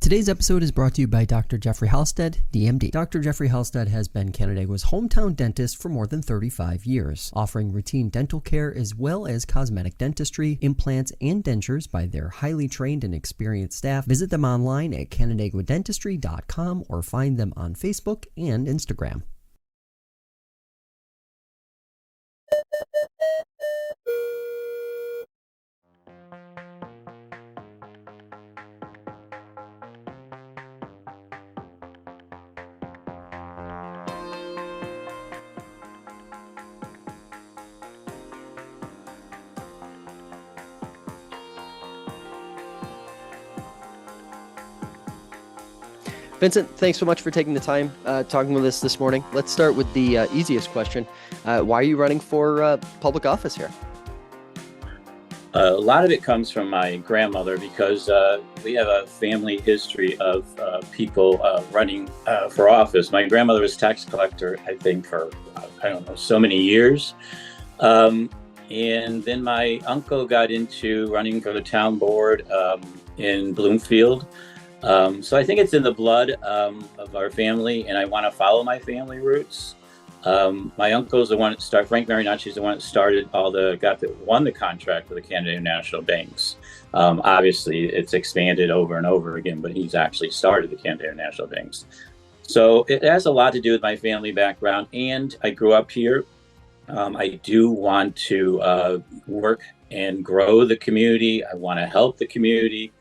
Today's episode is brought to you by Dr. Jeffrey Halstead, DMD. Dr. Jeffrey Halstead has been Canandaigua's hometown dentist for more than 35 years, offering routine dental care as well as cosmetic dentistry, implants, and dentures by their highly trained and experienced staff. Visit them online at canandaiguadentistry.com or find them on Facebook and Instagram. Vincent, thanks so much for taking the time talking with us this morning. Let's start with the easiest question. Why are you running for public office here? A lot of it comes from my grandmother because we have a family history of people running for office. My grandmother was tax collector, I think, for, so many years. And then my uncle got into running for the town board in Bloomfield. So I think it's in the blood of our family, and I want to follow my family roots. My uncle's the one that started, Frank Marinacci's the one that started won the contract for the Canadian National Banks. Obviously, it's expanded over and over again, but he's actually started the Canadian National Banks. So it has a lot to do with my family background, and I grew up here. I do want to work and grow the community. I want to help the community.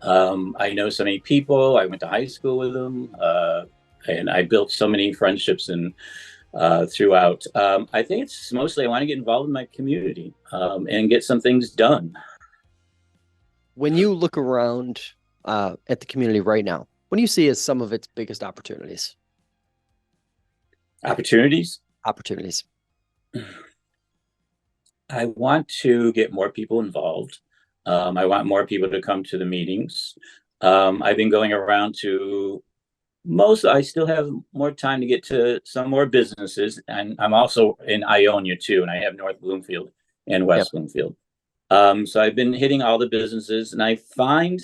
I know so many people. I went to high school with them, and I built so many friendships and throughout. I think it's mostly I want to get involved in my community and get some things done. When you look around at the community right now, what do you see as some of its biggest opportunities? Opportunities? Opportunities. I want to get more people involved. I want more people to come to the meetings. I've been going around to I still have more time to get to some more businesses. And I'm also in Ionia too. And I have North Bloomfield and West Bloomfield. So I've been hitting all the businesses, and I find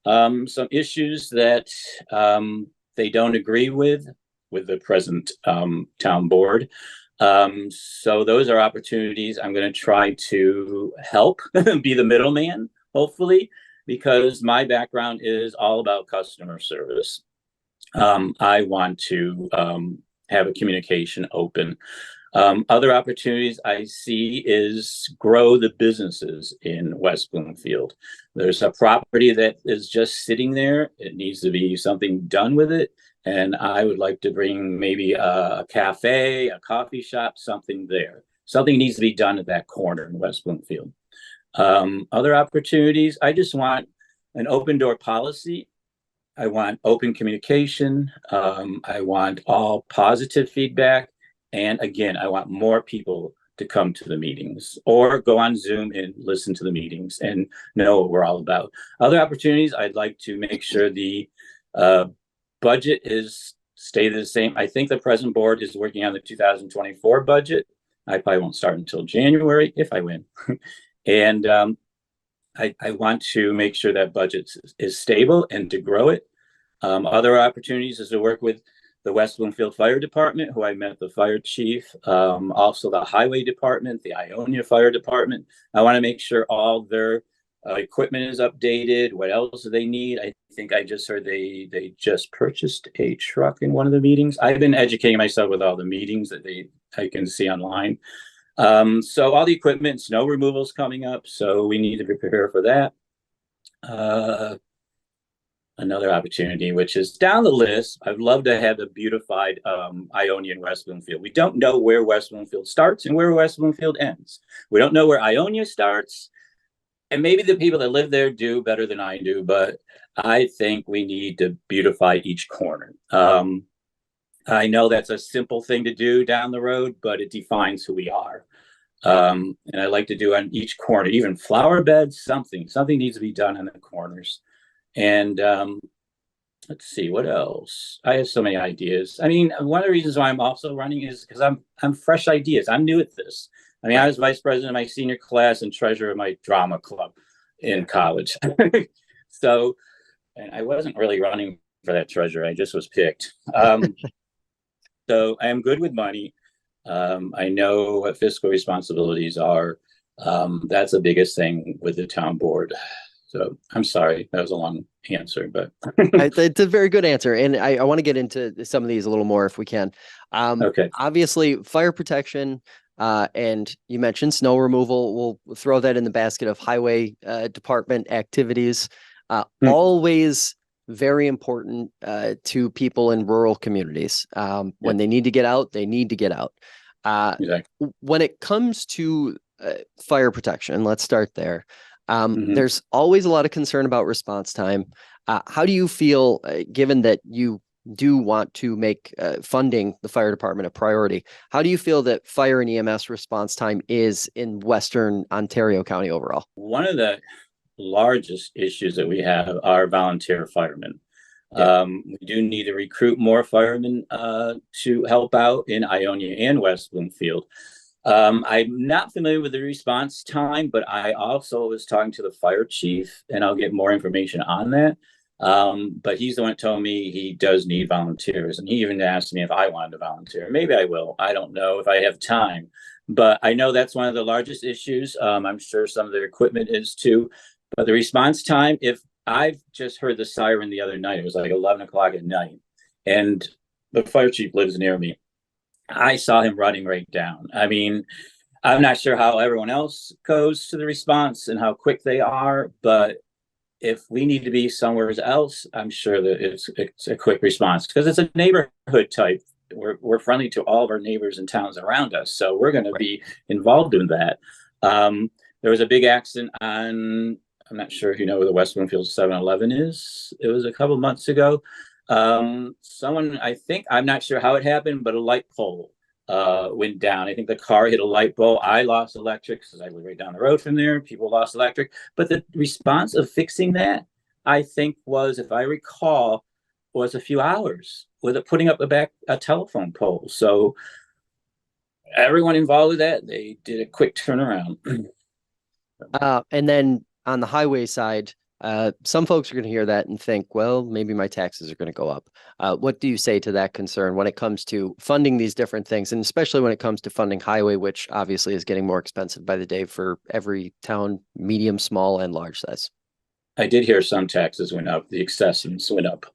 some issues that they don't agree with the present town board. So those are opportunities. I'm going to try to help be the middleman, hopefully, because my background is all about customer service. I want to have a communication open. Other opportunities I see is grow the businesses in West Bloomfield. There's a property that is just sitting there. It needs to be something done with it. And I would like to bring maybe a cafe, a coffee shop, something there. Something needs to be done at that corner in West Bloomfield. Other opportunities, I just want an open door policy. I want open communication. I want all positive feedback. And again, I want more people to come to the meetings or go on Zoom and listen to the meetings and know what we're all about. Other opportunities, I'd like to make sure the budget stay the same. I think the present board is working on the 2024 budget. I probably won't start until January if I win. And I want to make sure that budget is stable and to grow it. Other opportunities is to work with the West Bloomfield Fire Department, who I met the fire chief, also the highway department, the Ionia Fire Department. I want to make sure all their equipment is updated. What else do they need? I think I just heard they just purchased a truck in one of the meetings. I've been educating myself with all the meetings that I can see online. So all the equipment, snow removal is coming up, so we need to be prepared for that. Another opportunity, which is down the list, I'd love to have a beautified Ionia and West Bloomfield. We don't know where West Bloomfield starts and where West Bloomfield ends. We don't know where Ionia starts. And maybe the people that live there do better than I do, but I think we need to beautify each corner. I know that's a simple thing to do down the road, but it defines who we are. And I like to do on each corner, even flower beds, something needs to be done on the corners. And let's see, what else? I have so many ideas. I mean, one of the reasons why I'm also running is because I'm fresh ideas. I'm new at this. I mean, I was vice president of my senior class and treasurer of my drama club in college. So and I wasn't really running for that treasurer. I just was picked. So I am good with money. I know what fiscal responsibilities are. That's the biggest thing with the town board. So I'm sorry, that was a long answer, but It's a very good answer. And I want to get into some of these a little more if we can. okay. Obviously, fire protection, and you mentioned snow removal. We'll throw that in the basket of highway department activities. Always very important to people in rural communities. When they need to get out, they need to get out. Exactly. When it comes to fire protection, let's start there. Mhm. There's always a lot of concern about response time. How do you feel, given that you do want to make funding the fire department a priority? How do you feel that fire and EMS response time is in Western Ontario County overall? One of the largest issues that we have are volunteer firemen. Yeah. We do need to recruit more firemen to help out in Ionia and West Bloomfield. I'm not familiar with the response time, but I also was talking to the fire chief, and I'll get more information on that. But he's the one that told me he does need volunteers, and he even asked me if I wanted to volunteer. Maybe I will. I don't know if I have time, but I know that's one of the largest issues. I'm sure some of their equipment is too. But the response time, if I've just heard the siren the other night, it was like 11 o'clock at night, and the fire chief lives near me. I saw him running right down. I mean, I'm not sure how everyone else goes to the response and how quick they are, but if we need to be somewhere else, I'm sure that it's a quick response because it's a neighborhood type. We're friendly to all of our neighbors and towns around us, so we're going to be involved in that. There was a big accident on. I'm not sure if you know where the West Bloomfield 7-Eleven is. It was a couple months ago. Someone, I think, I'm not sure how it happened, but a light pole went down. I think the car hit a light bulb. I lost electric because I live right down the road from there. People lost electric. But the response of fixing that, I think, was, if I recall, was a few hours with it putting up a telephone pole. So everyone involved with that, they did a quick turnaround. And then on the highway side, some folks are going to hear that and think, well, maybe my taxes are going to go up. What do you say to that concern when it comes to funding these different things, and especially when it comes to funding highway, which obviously is getting more expensive by the day for every town, medium, small, and large size? I did hear some taxes went up. The assessments went up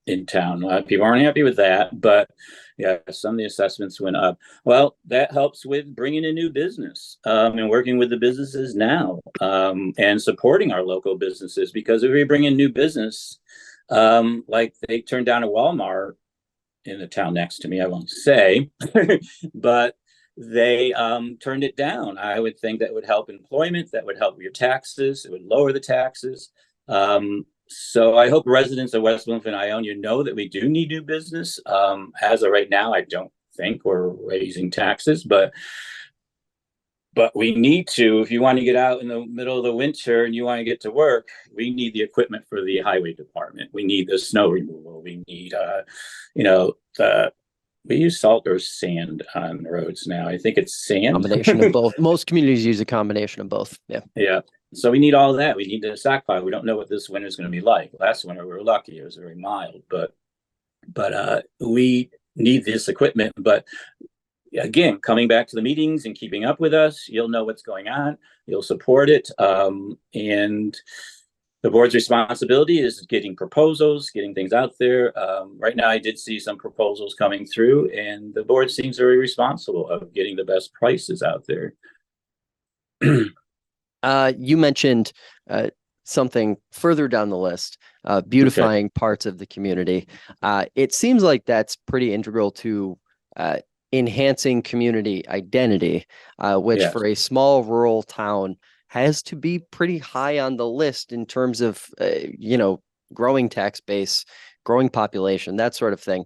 in town. A lot of people aren't happy with that, but yeah, some of the assessments went up. Well, that helps with bringing in new business and working with the businesses now and supporting our local businesses, because if we bring in new business, like they turned down a Walmart in the town next to me, I won't say, but they turned it down. I would think that would help employment, that would help your taxes, it would lower the taxes. So I hope residents of West Bloomfield and Ionia know that we do need new business. As of right now, I don't think we're raising taxes, but we need to. If you want to get out in the middle of the winter and you want to get to work, we need the equipment for the highway department. We need the snow removal. We need, we use salt or sand on roads now. I think it's sand. Combination of both. Most communities use a combination of both. Yeah. Yeah. So we need all that. We need the stockpile. We don't know what this winter is going to be like. Last winter we were lucky; it was very mild, but we need this equipment. But again, coming back to the meetings and keeping up with us, you'll know what's going on. You'll support it, and the board's responsibility is getting proposals, getting things out there. Right now, I did see some proposals coming through, and the board seems very responsible of getting the best prices out there. You mentioned something further down the list, beautifying parts of the community. It seems like that's pretty integral to enhancing community identity, which for a small rural town has to be pretty high on the list in terms of, growing tax base, growing population, that sort of thing.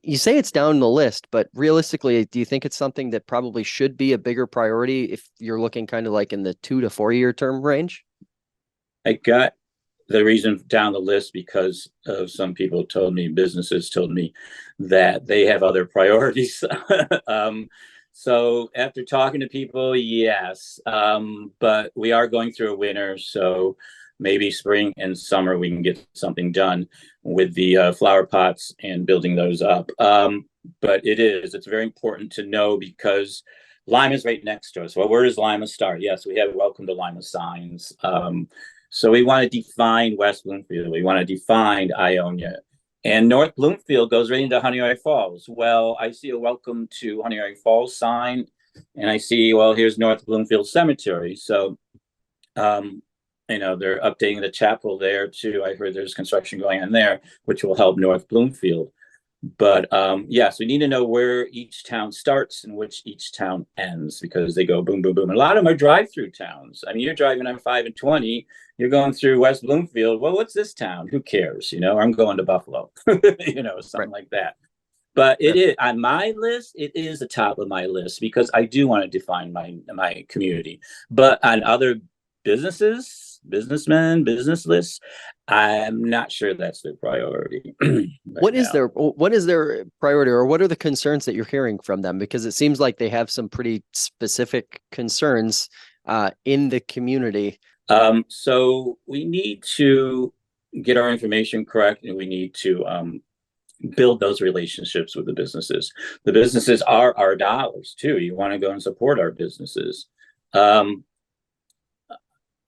You say it's down the list, but realistically, do you think it's something that probably should be a bigger priority if you're looking kind of like in the 2 to 4 year term range? I got the reason down the list because of some people told me, businesses told me that they have other priorities. So after talking to people, yes, but we are going through a winter. So maybe spring and summer we can get something done with the flower pots and building those up. But it's very important to know, because Lima is right next to us. Well, where does Lima start? Yes, we have welcome to Lima signs. So we want to define West Bloomfield. We want to define Ionia. And North Bloomfield goes right into Honeoye Falls. Well, I see a welcome to Honeoye Falls sign, and I see, well, here's North Bloomfield Cemetery. So, they're updating the chapel there too. I heard there's construction going on there, which will help North Bloomfield. But yes, we need to know where each town starts and which each town ends, because they go boom, boom, boom. And a lot of them are drive-through towns. I mean, you're driving on 5 and 20, you're going through West Bloomfield. Well, what's this town? Who cares? I'm going to Buffalo, something like that. But it is on my list. It is the top of my list because I do want to define my community. But on other businessmen, business lists, I'm not sure that's their priority. What is their priority, or what are the concerns that you're hearing from them? Because it seems like they have some pretty specific concerns in the community. So we need to get our information correct, and we need to build those relationships with the businesses. The businesses are our dollars too. You want to go and support our businesses.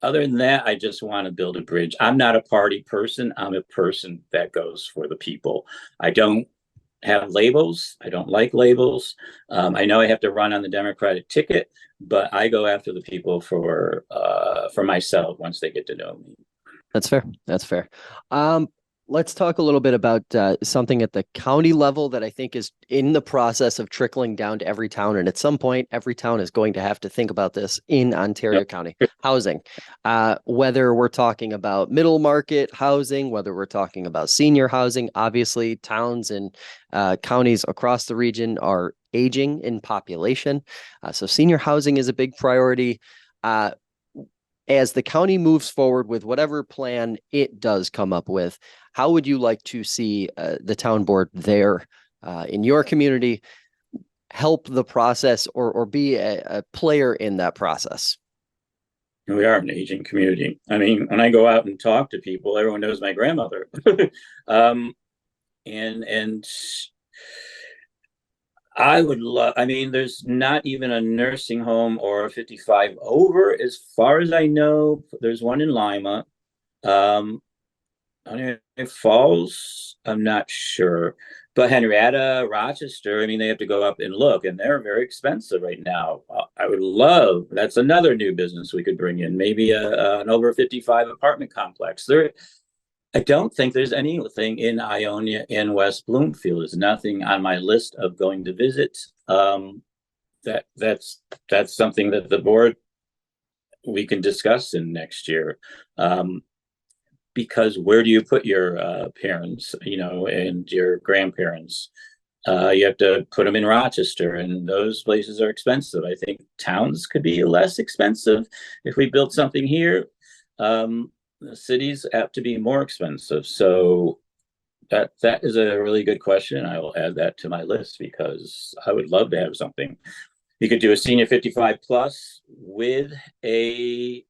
Other than that, I just want to build a bridge. I'm not a party person. I'm a person that goes for the people. I don't have labels. I don't like labels. I know I have to run on the Democratic ticket, but I go after the people for myself once they get to know me. That's fair. That's fair. Let's talk a little bit about something at the county level that I think is in the process of trickling down to every town. And at some point, every town is going to have to think about this in Ontario County. Housing, whether we're talking about middle market housing, whether we're talking about senior housing. Obviously, towns and counties across the region are aging in population. So senior housing is a big priority. As the county moves forward with whatever plan it does come up with, how would you like to see the town board there in your community help the process or be a player in that process? We are an aging community. I mean, when I go out and talk to people, everyone knows my grandmother. And I would love, there's not even a nursing home or a 55 over, as far as I know. There's one in Lima. Falls, I'm not sure. But Henrietta, Rochester, they have to go up and look, and they're very expensive right now. I would love, that's another new business we could bring in, maybe an over 55 apartment complex. I don't think there's anything in Ionia in West Bloomfield. There's nothing on my list of going to visit. That's something that the board, we can discuss in next year. Because where do you put your parents, and your grandparents? You have to put them in Rochester, and those places are expensive. I think towns could be less expensive if we built something here. The cities have to be more expensive. So that is a really good question. I will add that to my list because I would love to have something. You could do a senior 55 plus with a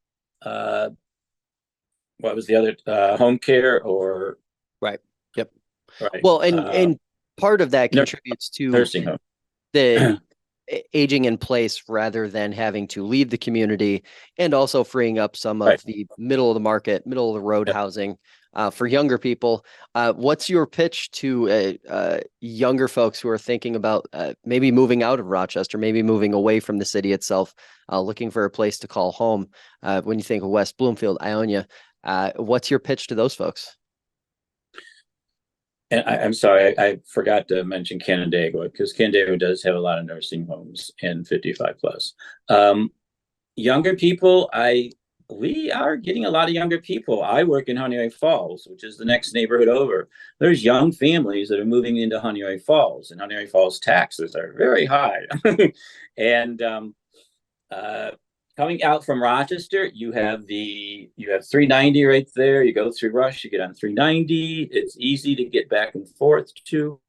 what was the other, home care or right. Yep. Right. Well, and part of that contributes to nursing home. The aging in place rather than having to leave the community, and also freeing up some of the middle of the market, middle of the road housing for younger people. What's your pitch to younger folks who are thinking about maybe moving out of Rochester, maybe moving away from the city itself, looking for a place to call home? When you think of West Bloomfield, Ionia, what's your pitch to those folks? And I'm sorry, I forgot to mention Canandaigua, because Canandaigua does have a lot of nursing homes and 55 plus. Younger people, we are getting a lot of younger people. I work in Honeoye Falls, which is the next neighborhood over. There's young families that are moving into Honeoye Falls, and Honeoye Falls taxes are very high. And coming out from Rochester, you have 390 right there. You go through Rush, you get on 390. It's easy to get back and forth to.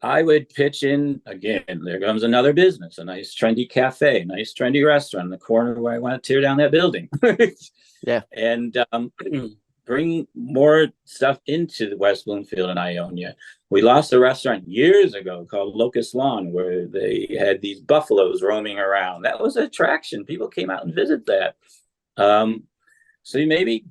I would pitch in again. There comes another business, a nice trendy cafe, a nice trendy restaurant in the corner where I want to tear down that building. Yeah. And bring more stuff into the West Bloomfield and Ionia. We lost a restaurant years ago called Locust Lawn, where they had these buffaloes roaming around. That was an attraction. People came out and visited that. So maybe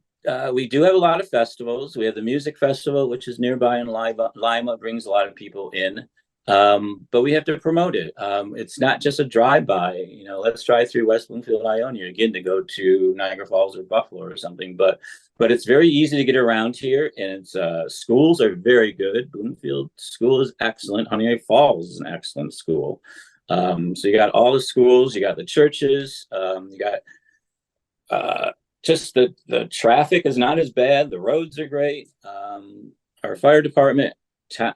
we do have a lot of festivals. We have the music festival, which is nearby in Lima, brings a lot of people in. But we have to promote it. It's not just a drive-by. You know, let's drive through West Bloomfield, Ionia again to go to Niagara Falls or Buffalo or something. But it's very easy to get around here, and it's schools are very good. Bloomfield School is excellent. Honey Falls is an excellent school. So you got all the schools, you got the churches, you got just the traffic is not as bad. The roads are great. Our fire department.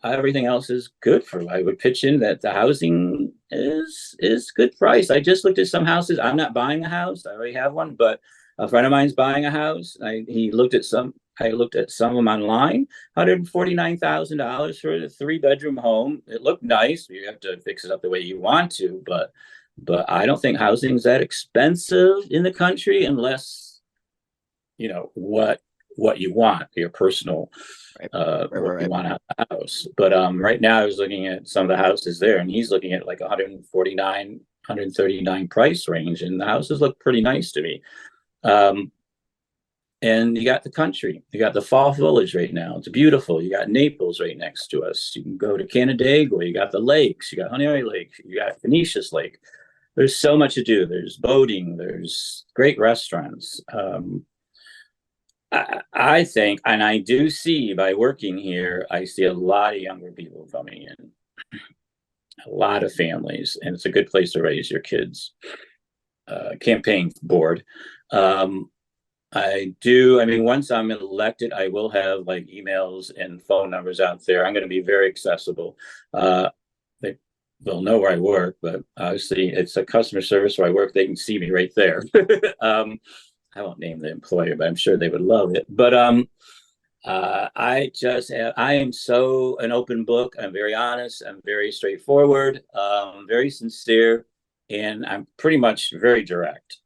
Everything else is good for. I would pitch in that the housing is good price. I just looked at some houses. I'm not buying a house. I already have one, but a friend of mine's buying a house. I looked at some of them online. $149,000 for a 3-bedroom home. It looked nice. You have to fix it up the way you want to, but I don't think housing is that expensive in the country unless you know what you want, your personal. What you want out of the house. But right now I was looking at some of the houses there, and he's looking at like 149, 139 price range, and the houses look pretty nice to me. And you got the country, you got the Fall Village right now. It's beautiful. You got Naples right next to us. You can go to Canandaigua. You got the lakes. You got Honeoye Lake. You got Venetius Lake. There's so much to do. There's boating. There's great restaurants. I think, and I do see by working here, I see a lot of younger people coming in, a lot of families, and it's a good place to raise your kids. Campaign board. Once I'm elected, I will have like emails and phone numbers out there. I'm going to be very accessible. They'll know where I work, but obviously it's a customer service where I work. They can see me right there. I won't name the employer, but I'm sure they would love it. But I am so an open book. I'm very honest. I'm very straightforward, very sincere, and I'm pretty much very direct.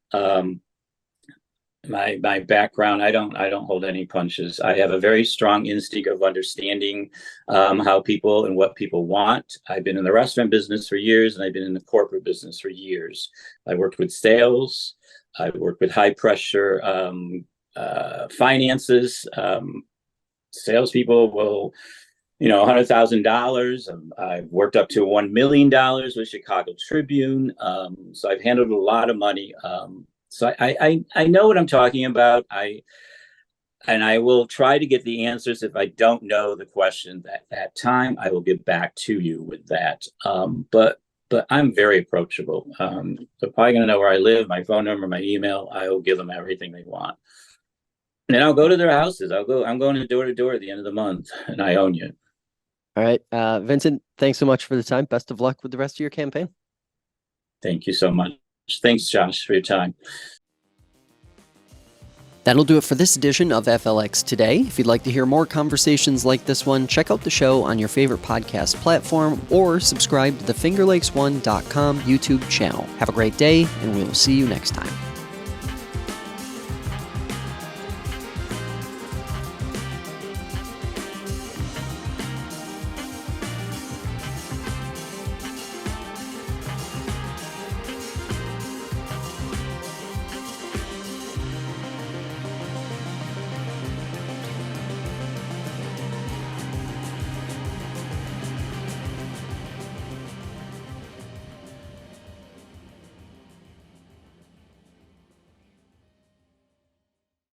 My background, I don't hold any punches. I have a very strong instinct of understanding how people and what people want. I've been in the restaurant business for years, and I've been in the corporate business for years. I worked with sales. I work with high pressure finances. Salespeople will, $100,000. I've worked up to $1 million with Chicago Tribune. So I've handled a lot of money. So I know what I'm talking about. And I will try to get the answers. If I don't know the question at that time, I will get back to you with that. But I'm very approachable. They're probably going to know where I live, my phone number, my email. I will give them everything they want. And then I'll go to their houses. I'm going door to door at the end of the month in Ionia. All right. Vincent, thanks so much for the time. Best of luck with the rest of your campaign. Thank you so much. Thanks, Josh, for your time. That'll do it for this edition of FLX Today. If you'd like to hear more conversations like this one, check out the show on your favorite podcast platform or subscribe to the FingerLakes1.com YouTube channel. Have a great day, and we will see you next time.